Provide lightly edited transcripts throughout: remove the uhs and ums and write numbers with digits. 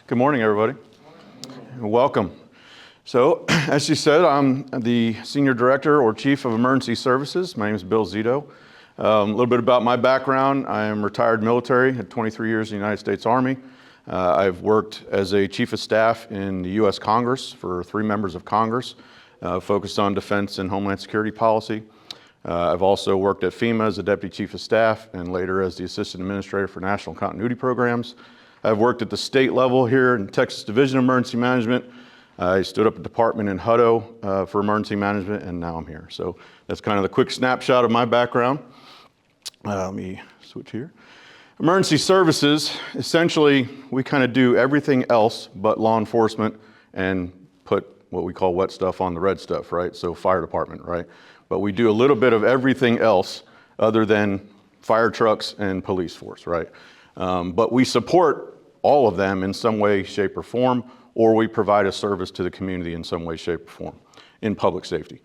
Good morning, everybody. Welcome. So, as she said, I'm the Senior Director or Chief of Emergency Services. My name is Bill Zito. A little bit about my background. I am retired military, had 23 years in the United States Army. I've worked as a Chief of Staff in the U.S. Congress for 3 members of Congress, focused on defense and homeland security policy. I've also worked at FEMA as a Deputy Chief of Staff and later as the Assistant Administrator for National Continuity Programs. I've worked at the state level here in Texas Division of Emergency Management. I stood up a department in Hutto for emergency management, and now I'm here. So that's kind of the quick snapshot of my background. Let me switch here. Emergency services, essentially, we kind of do everything else but law enforcement and put what we call wet stuff on the red stuff, right? So fire department, right? But we do a little bit of everything else other than fire trucks and police force, right? But we support all of them in some way, shape, or form, or we provide a service to the community in some way, shape, or form in public safety.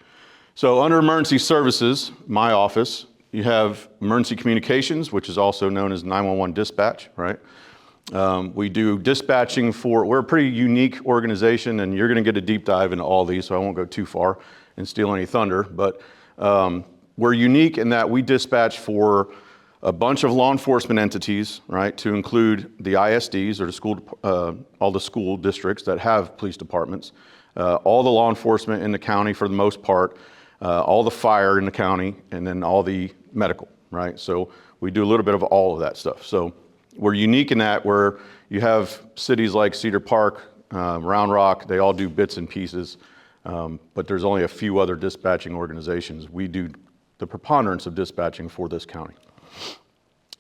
So under emergency services, my office, you have emergency communications, which is also known as 911 dispatch, right? We do dispatching we're a pretty unique organization, and you're gonna get a deep dive into all these, so I won't go too far and steal any thunder, but we're unique in that we dispatch for a bunch of law enforcement entities, right, to include the ISDs, or the school, all the school districts that have police departments, all the law enforcement in the county for the most part, all the fire in the county, and then all the medical, right? So we do a little bit of all of that stuff. So we're unique in that where you have cities like Cedar Park, Round Rock, they all do bits and pieces, but there's only a few other dispatching organizations. We do the preponderance of dispatching for this county.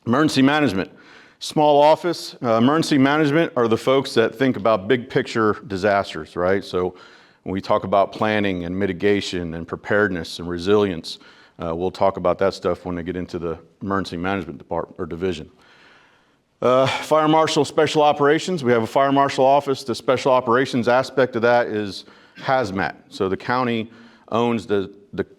Emergency management, small office. Emergency management are the folks that think about big picture disasters, right? So when we talk about planning and mitigation and preparedness and resilience, we'll talk about that stuff when they get into the emergency management department or division. Fire marshal special operations, we have a fire marshal office. The special operations aspect of that is hazmat. So the county owns the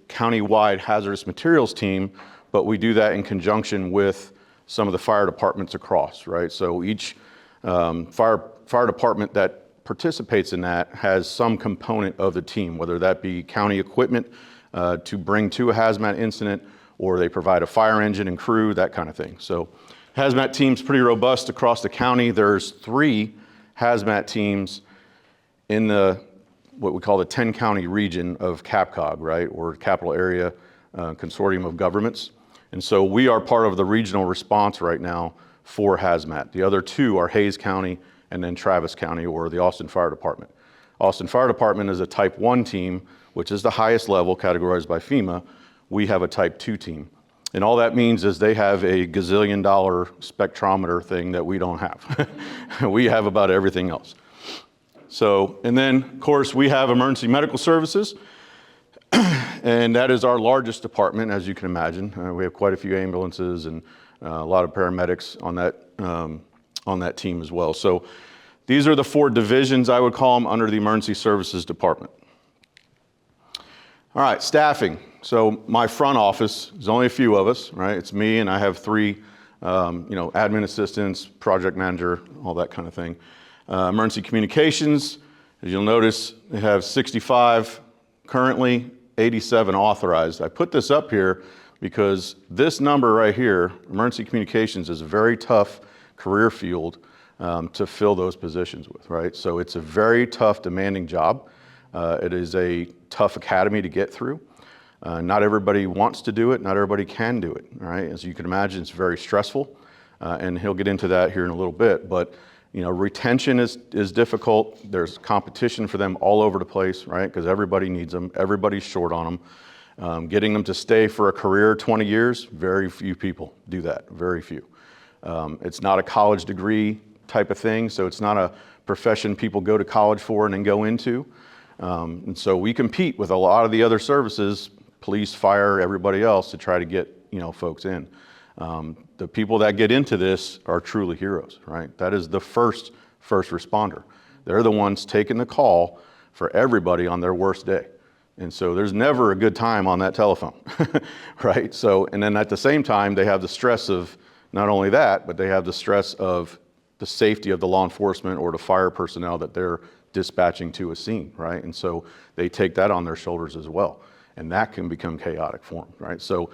county-wide hazardous materials team, but we do that in conjunction with some of the fire departments across, right? So each fire department that participates in that has some component of the team, whether that be county equipment to bring to a hazmat incident, or they provide a fire engine and crew, that kind of thing. So hazmat team's pretty robust across the county. There's 3 hazmat teams in what we call the 10-county region of CAPCOG, right, or Capital Area Consortium of Governments. And so we are part of the regional response right now for hazmat. The other 2 are Hays County and then Travis County, or the Austin Fire Department. Austin Fire Department is a Type 1 team, which is the highest level categorized by FEMA. We have a Type 2 team. And all that means is they have a gazillion-dollar spectrometer thing that we don't have. We have about everything else. So, and then, of course, we have emergency medical services. And that is our largest department, as you can imagine. We have quite a few ambulances and a lot of paramedics on that team as well. So these are the 4 divisions, I would call them, under the emergency services department. All right, staffing. So my front office, there's only a few of us, right? It's me, and I have 3, admin assistants, project manager, all that kind of thing. Emergency communications, as you'll notice, they have 65 currently, 87 authorized. I put this up here because this number right here, emergency communications, is a very tough career field to fill those positions with, right? So it's a very tough, demanding job. It is a tough academy to get through. Not everybody wants to do it. Not everybody can do it, right? As you can imagine, it's very stressful, and he'll get into that here in a little bit. But retention is difficult. There's competition for them all over the place, right? Because everybody needs them. Everybody's short on them. Getting them to stay for a career 20 years, very few people do that, very few. It's not a college degree type of thing, so it's not a profession people go to college for and then go into. And so we compete with a lot of the other services, police, fire, everybody else, to try to get folks in. The people that get into this are truly heroes, right? That is the first responder. They're the ones taking the call for everybody on their worst day. And so there's never a good time on that telephone, right? So, and then at the same time, they have the stress of not only that, but they have the stress of the safety of the law enforcement or the fire personnel that they're dispatching to a scene, right? And so they take that on their shoulders as well. And that can become chaotic for them, right? So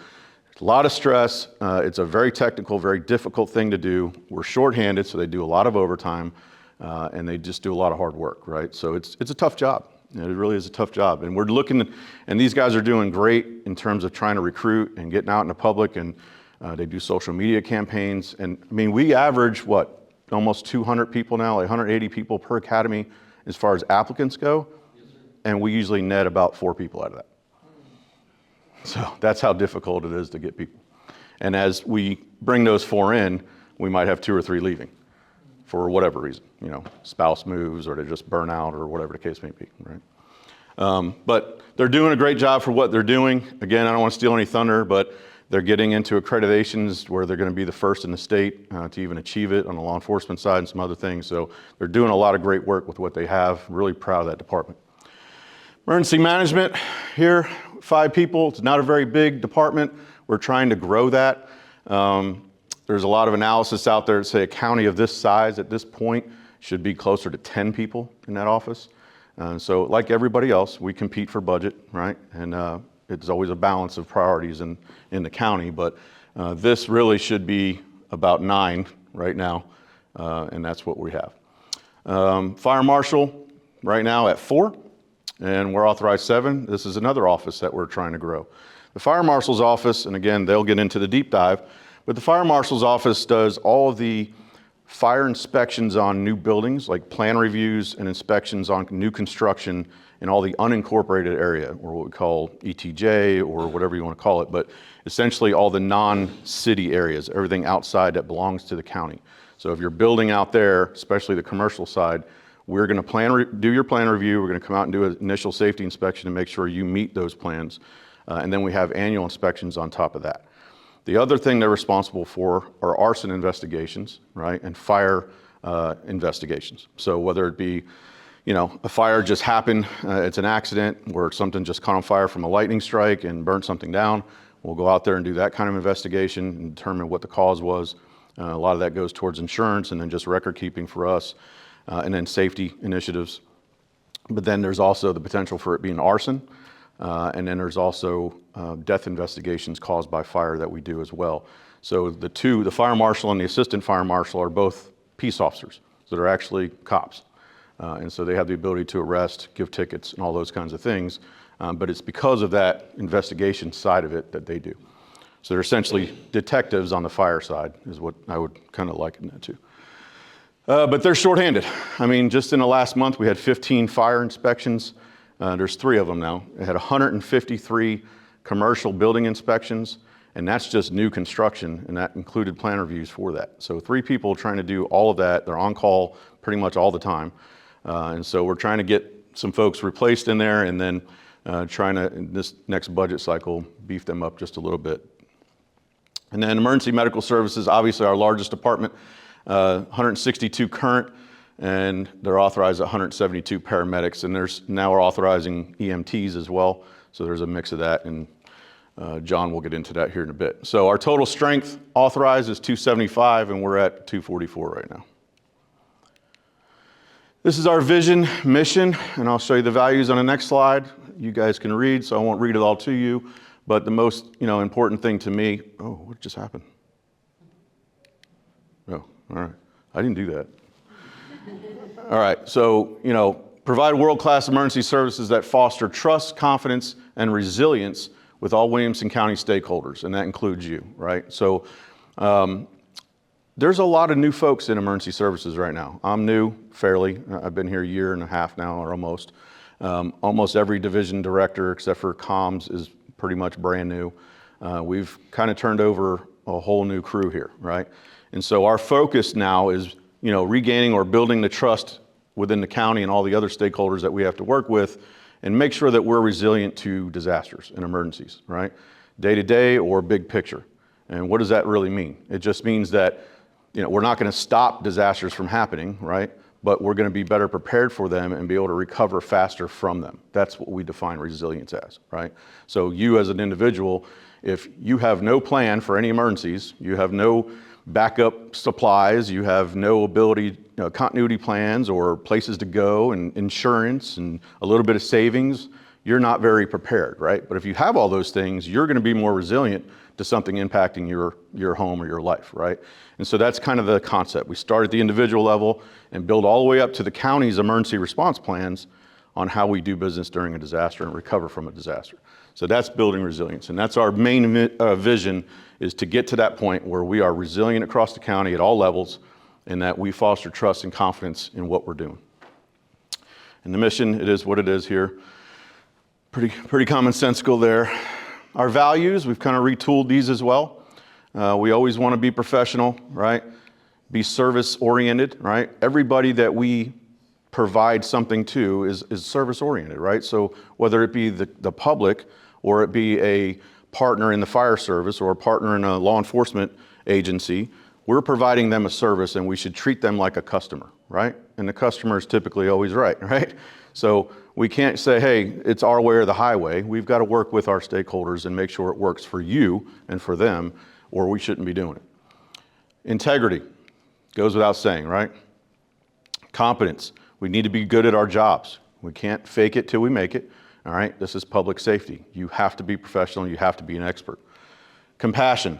a lot of stress. It's a very technical, very difficult thing to do. We're shorthanded, so they do a lot of overtime, and they just do a lot of hard work, right? So it's a tough job. It really is a tough job. And we're looking, and these guys are doing great in terms of trying to recruit and getting out in the public, and they do social media campaigns. And I mean, we average, almost 200 people now, like 180 people per academy as far as applicants go, and we usually net about 4 people out of that. So that's how difficult it is to get people. And as we bring those 4 in, we might have 2 or 3 leaving for whatever reason, spouse moves or they just burn out or whatever the case may be, right? But they're doing a great job for what they're doing. Again, I don't want to steal any thunder, but they're getting into accreditations where they're going to be the first in the state to even achieve it on the law enforcement side and some other things. So they're doing a lot of great work with what they have. Really proud of that department. Emergency management here, 5 people. It's not a very big department. We're trying to grow that. There's a lot of analysis out there that say a county of this size at this point should be closer to 10 people in that office. So like everybody else, we compete for budget, right? And it's always a balance of priorities in the county, but this really should be about 9 right now, and that's what we have. Fire marshal right now at 4. And we're authorized 7. This is another office that we're trying to grow. The fire marshal's office, and again, they'll get into the deep dive, but the fire marshal's office does all of the fire inspections on new buildings, like plan reviews and inspections on new construction in all the unincorporated area, or what we call ETJ, or whatever you want to call it, but essentially all the non-city areas, everything outside that belongs to the county. So if you're building out there, especially the commercial side, we're going to do your plan review. We're going to come out and do an initial safety inspection and make sure you meet those plans. And then we have annual inspections on top of that. The other thing they're responsible for are arson investigations, right, and fire investigations. So whether it be, a fire just happened, it's an accident, or something just caught on fire from a lightning strike and burnt something down, we'll go out there and do that kind of investigation and determine what the cause was. A lot of that goes towards insurance and then just record keeping for us. And then safety initiatives. But then there's also the potential for it being arson. And then there's also death investigations caused by fire that we do as well. So the fire marshal and the assistant fire marshal are both peace officers that are actually cops. And so they have the ability to arrest, give tickets, and all those kinds of things. But it's because of that investigation side of it that they do. So they're essentially detectives on the fire side is what I would kind of liken that to. But they're shorthanded. I mean, just in the last month, we had 15 fire inspections. There's 3 of them now. It had 153 commercial building inspections, and that's just new construction, and that included plan reviews for that. So 3 people trying to do all of that. They're on call pretty much all the time. And so we're trying to get some folks replaced in there, and then trying to, in this next budget cycle, beef them up just a little bit. And then emergency medical services, obviously our largest department. 162 current, and they're authorized 172 paramedics, and now we're authorizing EMTs as well, so there's a mix of that, and John will get into that here in a bit. So our total strength authorized is 275, and we're at 244 right now. This is our vision, mission, and I'll show you the values on the next slide. You guys can read, so I won't read it all to you, but the most important thing to me, what just happened? All right, I didn't do that. All right, so, provide world-class emergency services that foster trust, confidence, and resilience with all Williamson County stakeholders, and that includes you, right? So there's a lot of new folks in emergency services right now. I'm new, fairly. I've been here a year and a half now, or almost. Almost every division director, except for comms, is pretty much brand new. We've kind of turned over a whole new crew here, right? And so our focus now is, regaining or building the trust within the county and all the other stakeholders that we have to work with, and make sure that we're resilient to disasters and emergencies, right? Day to day or big picture. And what does that really mean? It just means that, we're not going to stop disasters from happening, right? But we're going to be better prepared for them and be able to recover faster from them. That's what we define resilience as, right? So you as an individual, if you have no plan for any emergencies, you have no backup supplies, you have no ability, continuity plans or places to go and insurance and a little bit of savings, you're not very prepared, right? But if you have all those things, you're going to be more resilient to something impacting your home or your life, right? And so that's kind of the concept. We start at the individual level and build all the way up to the county's emergency response plans on how we do business during a disaster and recover from a disaster. So that's building resilience. And that's our main vision, is to get to that point where we are resilient across the county at all levels and that we foster trust and confidence in what we're doing. And the mission, it is what it is here. Pretty commonsensical there. Our values, we've kind of retooled these as well. We always want to be professional, right? Be service oriented, right? Everybody that we provide something to is service oriented, right? So whether it be the public or it be a partner in the fire service or a partner in a law enforcement agency, we're providing them a service and we should treat them like a customer, right? And the customer is typically always right, right? So we can't say, hey, it's our way or the highway. We've got to work with our stakeholders and make sure it works for you and for them, or we shouldn't be doing it. Integrity goes without saying, right? Competence. We need to be good at our jobs. We can't fake it till we make it. All right, this is public safety. You have to be professional, you have to be an expert. Compassion.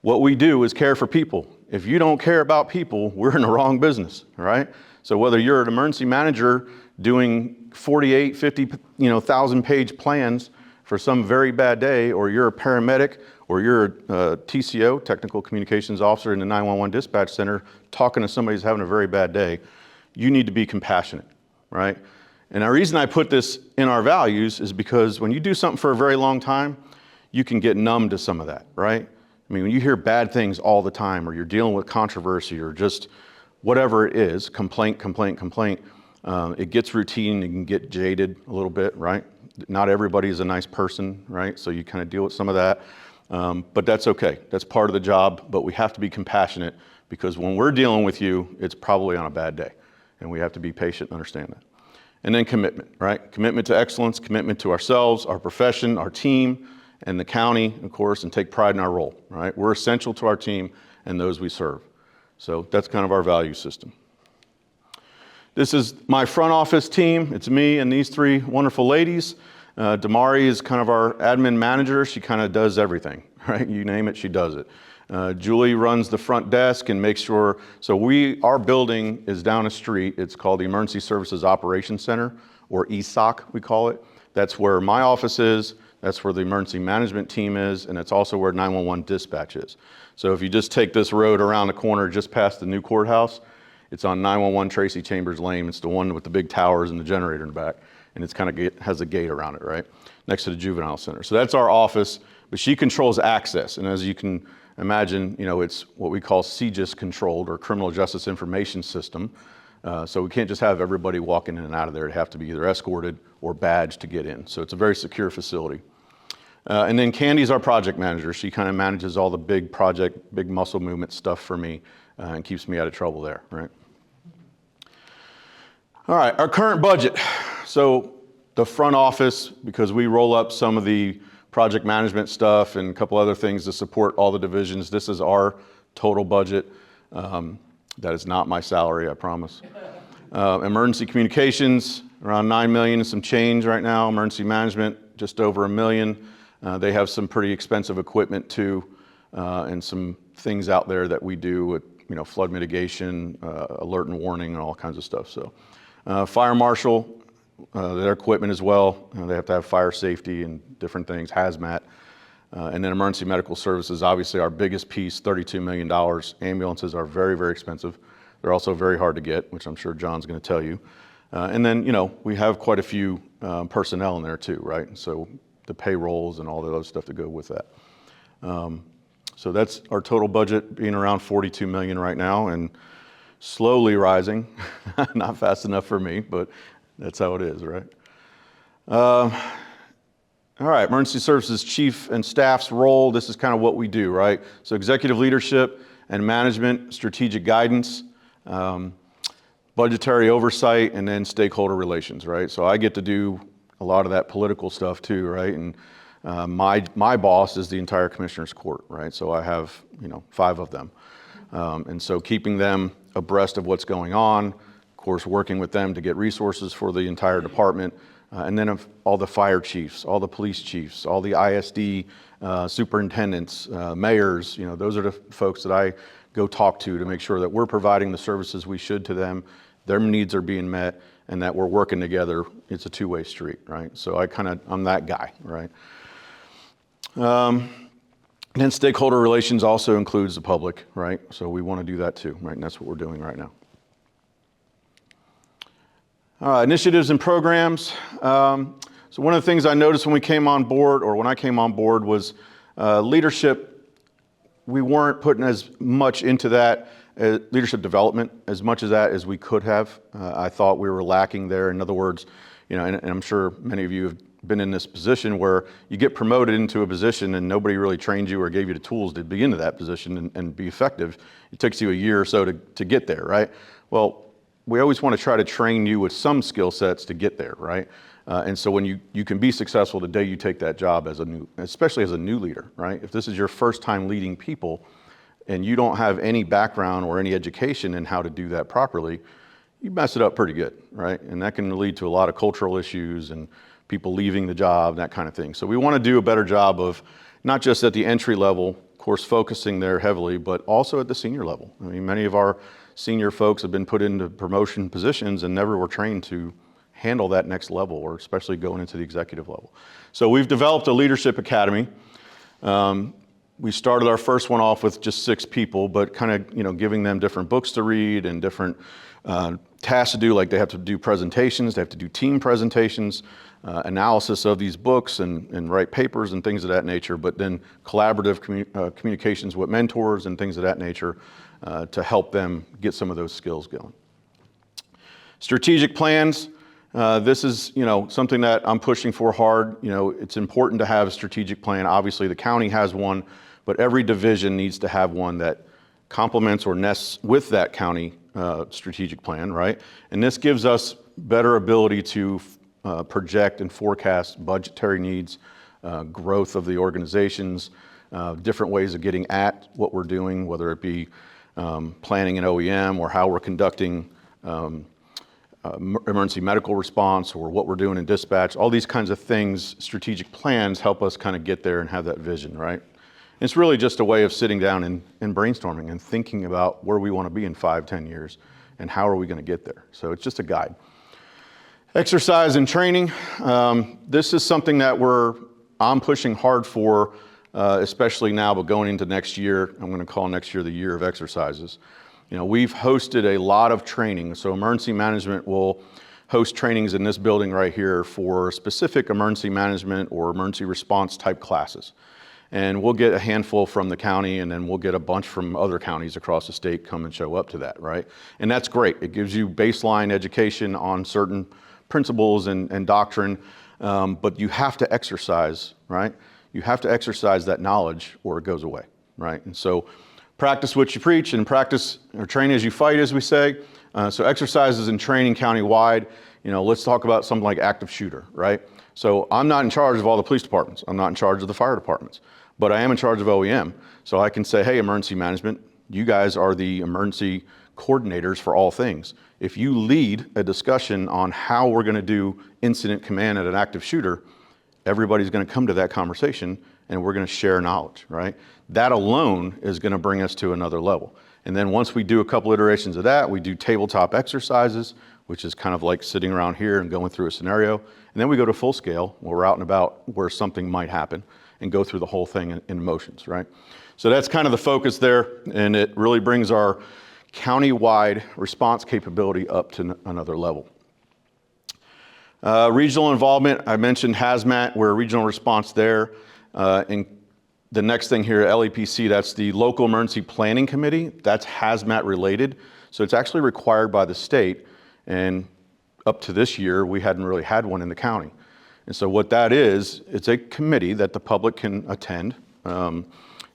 What we do is care for people. If you don't care about people, we're in the wrong business, all right? So whether you're an emergency manager doing 48, 50,000 page plans for some very bad day, or you're a paramedic, or you're a TCO, technical communications officer in the 911 dispatch center, talking to somebody who's having a very bad day, you need to be compassionate, right? And the reason I put this in our values is because when you do something for a very long time, you can get numb to some of that, right? I mean, when you hear bad things all the time, or you're dealing with controversy, or just whatever it is, complaint, it gets routine and can get jaded a little bit, right? Not everybody is a nice person, right? So you kind of deal with some of that, but that's okay. That's part of the job, but we have to be compassionate, because when we're dealing with you, it's probably on a bad day, and we have to be patient and understand that. And then commitment, right? Commitment to excellence, commitment to ourselves, our profession, our team, and the county, of course, and take pride in our role, right? We're essential to our team and those we serve. So that's kind of our value system. This is my front office team. It's me and these three wonderful ladies. Damari is kind of our admin manager. She kind of does everything, right? You name it, she does it. Julie runs the front desk and makes sure, so our building is down a street. It's called the Emergency Services Operations Center, or ESOC we call it. That's where my office is, that's where the emergency management team is, and it's also where 911 dispatch is. So if you just take this road around the corner just past the new courthouse, it's on 911 Tracy Chambers Lane. It's the one with the big towers and the generator in the back, and it's kind of has a gate around it, right? Next to the juvenile center. So that's our office, but she controls access, and as you can imagine, it's what we call CJIS controlled, or Criminal Justice Information System. So we can't just have everybody walking in and out of there. They have to be either escorted or badged to get in. So it's a very secure facility. And then Candy's our project manager. She kind of manages all the big muscle movement stuff for me and keeps me out of trouble there, right? All right, our current budget. So the front office, because we roll up some of the project management stuff and a couple other things to support all the divisions. This is our total budget. That is not my salary, I promise. Emergency communications, around 9 million and some change right now. Emergency management, just over $1 million. They have some pretty expensive equipment too, and some things out there that we do with, flood mitigation, alert and warning, and all kinds of stuff. So, fire marshal, their equipment as well. They have to have fire safety and different things, hazmat. And then emergency medical services, obviously our biggest piece, $32 million. Ambulances are very, very expensive. They're also very hard to get, which I'm sure John's going to tell you. And then, we have quite a few personnel in there too, right? So the payrolls and all the other stuff that go with that. So that's our total budget, being around 42 million right now, and slowly rising. Not fast enough for me, but that's how it is, right? All right, emergency services chief and staff's role. This is kind of what we do, right? So executive leadership and management, strategic guidance, budgetary oversight, and then stakeholder relations, right? So I get to do a lot of that political stuff too, right? And my boss is the entire commissioner's court, right? So I have 5 of them. And so keeping them abreast of what's going on, of course, working with them to get resources for the entire department, and then of all the fire chiefs, all the police chiefs, all the ISD superintendents, mayors, those are the folks that I go talk to make sure that we're providing the services we should to them, their needs are being met, and that we're working together. It's a two-way street, right? So I'm that guy, right? And then stakeholder relations also includes the public, right? So we want to do that too, right? And that's what we're doing right now. Initiatives and programs. So one of the things I noticed when I came on board was leadership. We weren't putting as much into that leadership development as much as we could have. I thought we were lacking there. In other words, and I'm sure many of you have been in this position where you get promoted into a position and nobody really trained you or gave you the tools to be into that position and be effective. It takes you a year or so to get there, right? Well, we always want to try to train you with some skill sets to get there, right? And so when you can be successful the day you take that job especially as a new leader, right? If this is your first time leading people and you don't have any background or any education in how to do that properly, you mess it up pretty good, right? And that can lead to a lot of cultural issues and people leaving the job, that kind of thing. So we want to do a better job of not just at the entry level, of course, focusing there heavily, but also at the senior level. I mean, many of our senior folks have been put into promotion positions and never were trained to handle that next level, or especially going into the executive level. So we've developed a leadership academy. We started our first one off with just 6 people, but kind of, giving them different books to read and different tasks to do, like they have to do presentations, they have to do team presentations, analysis of these books and write papers and things of that nature, but then collaborative communications with mentors and things of that nature to help them get some of those skills going. Strategic plans. This is, something that I'm pushing for hard. It's important to have a strategic plan. Obviously, the county has one, but every division needs to have one that complements or nests with that county strategic plan, right? And this gives us better ability to project and forecast budgetary needs, growth of the organizations, different ways of getting at what we're doing, whether it be planning an OEM or how we're conducting emergency medical response or what we're doing in dispatch. All these kinds of things, strategic plans help us kind of get there and have that vision, right? And it's really just a way of sitting down and brainstorming and thinking about where we want to be in 5-10 years and how are we going to get there. So it's just a guide. Exercise and training. This is something that I'm pushing hard for, especially now, but going into next year. I'm going to call next year the year of exercises. We've hosted a lot of training. So emergency management will host trainings in this building right here for specific emergency management or emergency response type classes. And we'll get a handful from the county, and then we'll get a bunch from other counties across the state come and show up to that, right? And that's great. It gives you baseline education on certain principles and doctrine, but you have to exercise, right? You have to exercise that knowledge or it goes away, right? And so practice what you preach and practice or train as you fight, as we say. So exercises and training countywide. Let's talk about something like active shooter, right? So I'm not in charge of all the police departments. I'm not in charge of the fire departments, but I am in charge of OEM. So I can say, hey, emergency management, you guys are the emergency coordinators for all things. If you lead a discussion on how we're going to do incident command at an active shooter, everybody's going to come to that conversation and we're going to share knowledge, right? That alone is going to bring us to another level. And then once we do a couple iterations of that, we do tabletop exercises, which is kind of like sitting around here and going through a scenario. And then we go to full scale where we're out and about where something might happen and go through the whole thing in motions, right? So that's kind of the focus there. And it really brings our county-wide response capability up to another level. Regional involvement, I mentioned hazmat, we're a regional response there. And the next thing here, LEPC, that's the Local Emergency Planning Committee. That's hazmat related. So it's actually required by the state. And up to this year, we hadn't really had one in the county. And so what that is, it's a committee that the public can attend.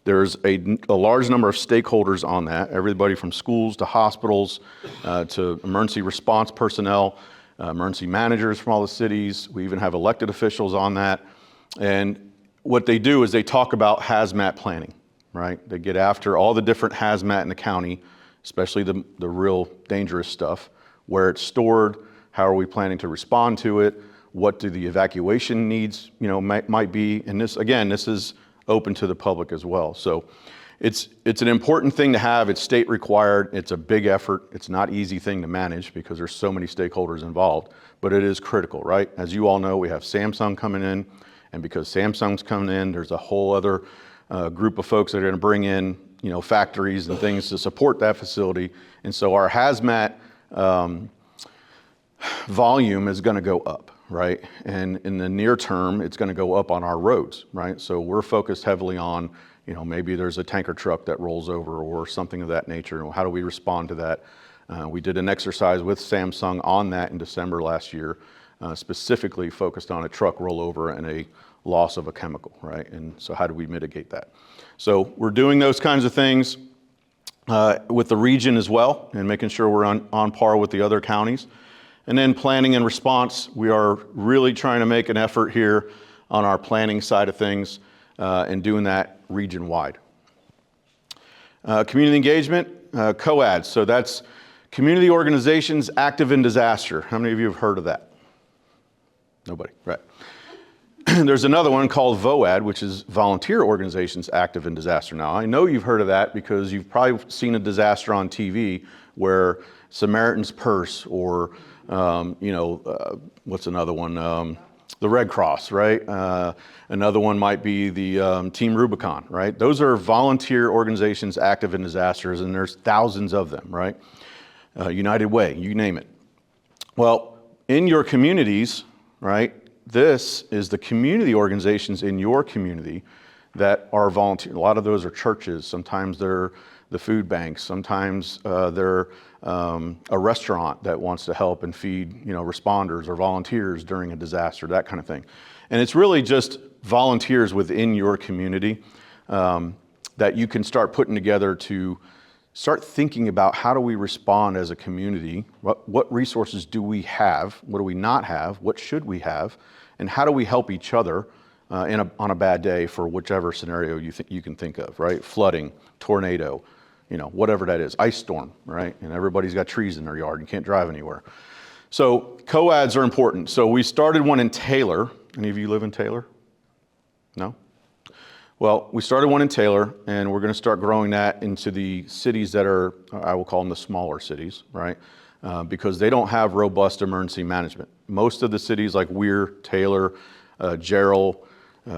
There's a large number of stakeholders on that, everybody from schools to hospitals to emergency response personnel, emergency managers from all the cities. We even have elected officials on that. And what they do is they talk about hazmat planning, right? They get after all the different hazmat in the county, especially the real dangerous stuff, where it's stored, how are we planning to respond to it, what do the evacuation needs, might be, and this is open to the public as well. So it's an important thing to have. It's state required. It's a big effort. It's not an easy thing to manage because there's so many stakeholders involved, but it is critical, right? As you all know, we have Samsung coming in, and because Samsung's coming in, there's a whole other group of folks that are going to bring in, factories and things to support that facility. And so our hazmat volume is going to go up, right? And in the near term, it's going to go up on our roads, right? So we're focused heavily on, maybe there's a tanker truck that rolls over or something of that nature. How do we respond to that? We did an exercise with Samsung on that in December last year, specifically focused on a truck rollover and a loss of a chemical, right? And so how do we mitigate that? So we're doing those kinds of things with the region as well, and making sure we're on par with the other counties. And then planning and response, we are really trying to make an effort here on our planning side of things and doing that region-wide. Community engagement, COADs, so that's Community Organizations Active in Disaster. How many of you have heard of that? Nobody, right. There's another one called VOAD, which is Volunteer Organizations Active in Disaster. Now, I know you've heard of that because you've probably seen a disaster on TV where Samaritan's Purse or, what's another one? The Red Cross, right? Another one might be the Team Rubicon, right? Those are volunteer organizations active in disasters, and there's thousands of them, right? United Way, you name it. Well, in your communities, right, this is the community organizations in your community that are volunteer. A lot of those are churches. Sometimes they're the food banks. Sometimes they're a restaurant that wants to help and feed, responders or volunteers during a disaster, that kind of thing. And it's really just volunteers within your community that you can start putting together to start thinking about how do we respond as a community? What resources do we have? What do we not have? What should we have? And how do we help each other on a bad day for whichever scenario you can think of, right? Flooding, tornado, whatever that is, ice storm, right? And everybody's got trees in their yard. You can't drive anywhere. So COADs are important. So we started one in Taylor. Any of you live in Taylor? No? Well, we started one in Taylor, and we're going to start growing that into the cities that are, I will call them the smaller cities, right? Because they don't have robust emergency management. Most of the cities like Weir, Taylor, Jarrell,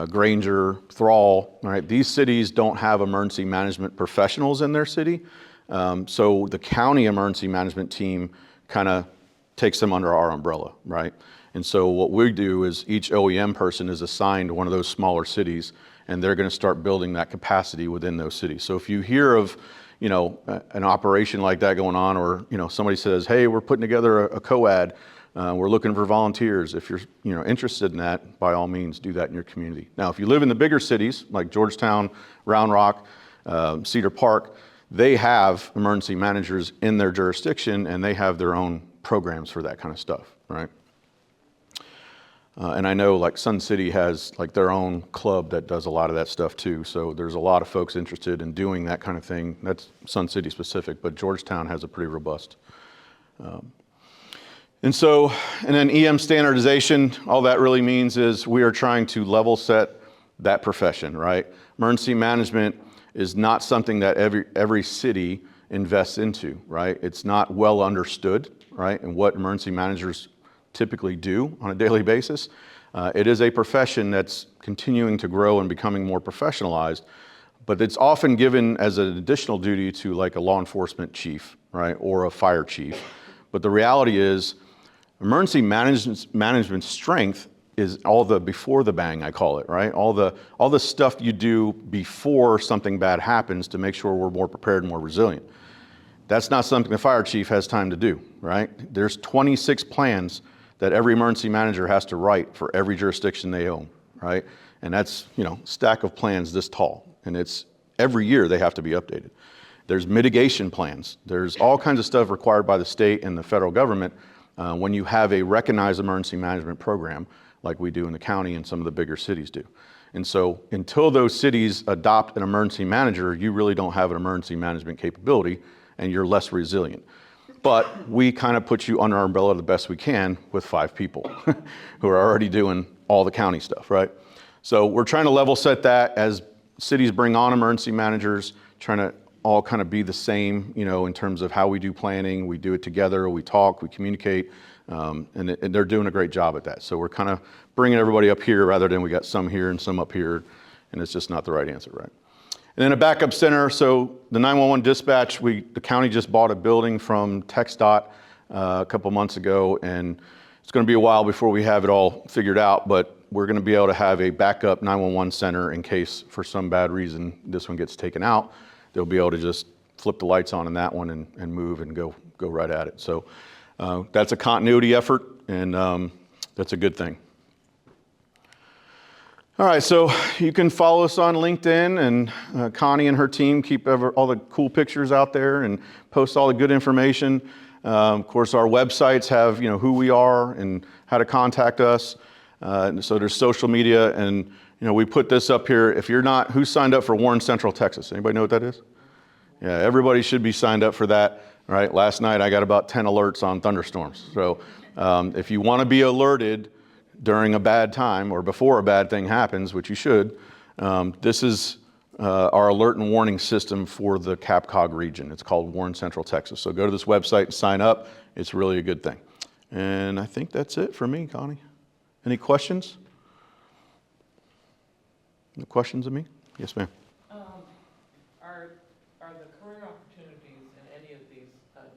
Granger, Thrall, right? These cities don't have emergency management professionals in their city. So the county emergency management team kind of takes them under our umbrella, right? And so what we do is each OEM person is assigned one of those smaller cities, and they're going to start building that capacity within those cities. So if you hear of, an operation like that going on, or, somebody says, hey, we're putting together a COAD, we're looking for volunteers. If you're, interested in that, by all means, do that in your community. Now, if you live in the bigger cities like Georgetown, Round Rock, Cedar Park, they have emergency managers in their jurisdiction, and they have their own programs for that kind of stuff, right? And I know like Sun City has like their own club that does a lot of that stuff too. So there's a lot of folks interested in doing that kind of thing. That's Sun City specific, but Georgetown has a pretty robust. And then EM standardization, all that really means is we are trying to level set that profession, right? Emergency management is not something that every city invests into, right? It's not well understood, right? And what emergency managers typically do on a daily basis. It is a profession that's continuing to grow and becoming more professionalized, but it's often given as an additional duty to like a law enforcement chief, right, or a fire chief. But the reality is emergency management strength is all the before the bang, I call it, right? All the stuff you do before something bad happens to make sure we're more prepared and more resilient. That's not something the fire chief has time to do, right? There's 26 plans that every emergency manager has to write for every jurisdiction they own, right? And that's, stack of plans this tall. And it's every year they have to be updated. There's mitigation plans. There's all kinds of stuff required by the state and the federal government when you have a recognized emergency management program like we do in the county and some of the bigger cities do. And so until those cities adopt an emergency manager, you really don't have an emergency management capability and you're less resilient. But we kind of put you under our umbrella the best we can with 5 people who are already doing all the county stuff, right? So we're trying to level set that as cities bring on emergency managers, trying to all kind of be the same, in terms of how we do planning. We do it together, we talk, we communicate, and they're doing a great job at that. So we're kind of bringing everybody up here rather than we got some here and some up here, and it's just not the right answer, right? And then a backup center. So the 911 dispatch, the county just bought a building from TxDOT a couple months ago, and it's going to be a while before we have it all figured out, but we're going to be able to have a backup 911 center in case for some bad reason this one gets taken out. They'll be able to just flip the lights on in that one and move and go right at it. So that's a continuity effort, and that's a good thing. All right, so you can follow us on LinkedIn, and Connie and her team keep all the cool pictures out there and post all the good information. Of course, our websites have who we are and how to contact us. So there's social media, and we put this up here. If you're not, who signed up for Warren Central Texas? Anybody know what that is? Yeah, everybody should be signed up for that. All right, last night I got about 10 alerts on thunderstorms. So if you want to be alerted during a bad time or before a bad thing happens, which you should, this is our alert and warning system for the CapCog region. It's called Warren Central Texas. So go to this website and sign up. It's really a good thing. And I think that's it for me, Connie. Any questions? No questions of me? Yes, ma'am. Are the career opportunities in any of these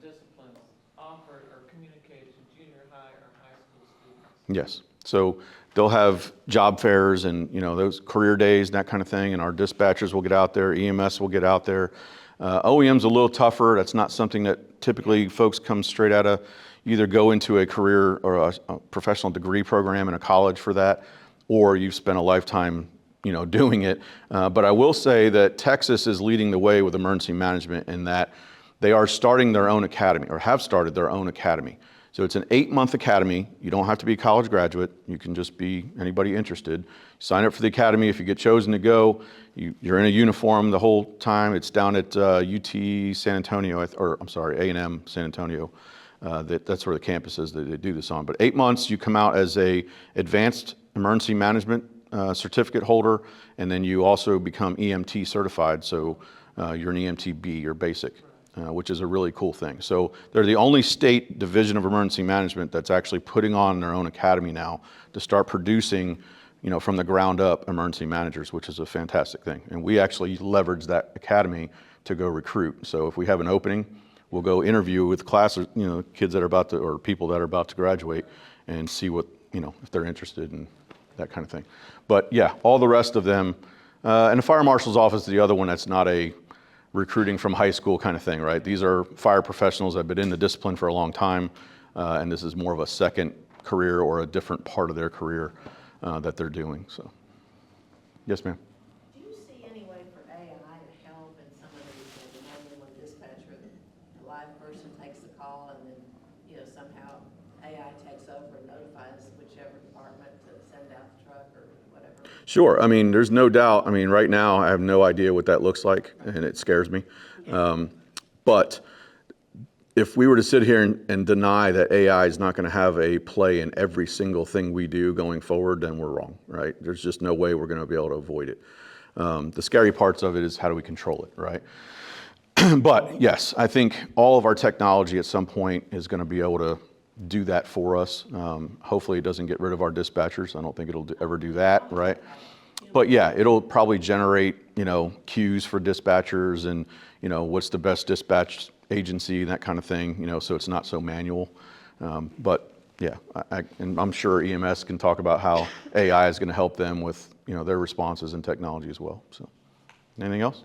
disciplines offered or communicated to junior high or high school students? Yes. So they'll have job fairs and those career days and that kind of thing, and our dispatchers will get out there, EMS will get out there. OEM's a little tougher. That's not something that typically folks come straight out of. Either go into a career or a professional degree program in a college for that, or you've spent a lifetime doing it. But I will say that Texas is leading the way with emergency management in that they are starting their own academy, or have started their own academy. So it's an 8-month academy. You don't have to be a college graduate. You can just be anybody interested. Sign up for the academy. If you get chosen to go, you're in a uniform the whole time. It's down at UT San Antonio, A&M San Antonio. That's where the campus is that they do this on. But 8 months, you come out as a advanced emergency management certificate holder, and then you also become EMT certified. So you're an EMT-B, you're basic, which is a really cool thing. So they're the only state division of emergency management that's actually putting on their own academy now to start producing, from the ground up emergency managers, which is a fantastic thing. And we actually leverage that academy to go recruit. So if we have an opening, we'll go interview with classes, kids that are about to, or people that are about to graduate, and see what, if they're interested in that kind of thing. But yeah, all the rest of them, and the fire marshal's office is the other one that's not a recruiting from high school kind of thing, right? These are fire professionals that have been in the discipline for a long time, and this is more of a second career or a different part of their career that they're doing. So, yes, ma'am. Do you see any way for AI to help in some of these, the 911 dispatch where the live person takes the call and then, somehow AI takes over and notifies whichever department to send out the truck or whatever? Sure. I mean, there's no doubt. I mean, right now I have no idea what that looks like, and it scares me. But if we were to sit here and deny that AI is not going to have a play in every single thing we do going forward, then we're wrong, right? There's just no way we're going to be able to avoid it. The scary parts of it is how do we control it, right? But yes, I think all of our technology at some point is going to be able to do that for us. Hopefully it doesn't get rid of our dispatchers. I don't think it'll ever do that, right? But yeah, it'll probably generate, queues for dispatchers and, what's the best dispatch agency, that kind of thing, so it's not so manual. But yeah, and I'm sure EMS can talk about how AI is going to help them with, their responses and technology as well. So, anything else?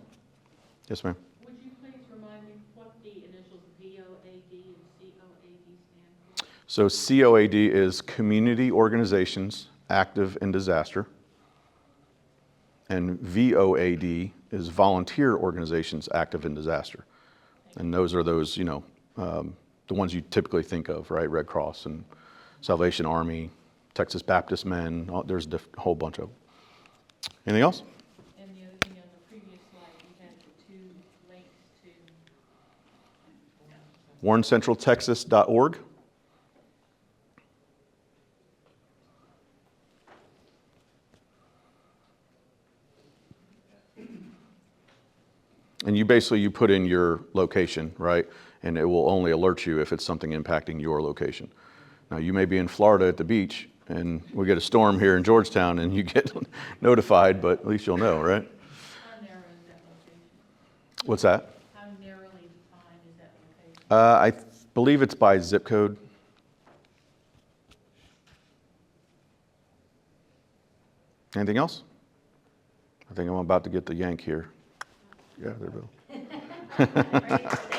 Yes, ma'am. Would you please remind me what the initials VOAD and COAD stand for? So COAD is Community Organizations Active in Disaster, and VOAD is Volunteer Organizations Active in Disaster. And those are those, the ones you typically think of, right? Red Cross and Salvation Army, Texas Baptist Men, there's a whole bunch of them. Anything else? And the other thing on the previous slide, you had the two links to, WarrenCentralTexas.org. And you put in your location, right? And it will only alert you if it's something impacting your location. Now, you may be in Florida at the beach, and we get a storm here in Georgetown, and you get notified, but at least you'll know, right? how narrow is that location? What's that? How narrowly defined is that location? I believe it's by zip code. Anything else? I think I'm about to get the yank here. Yeah, there, Bill. Thank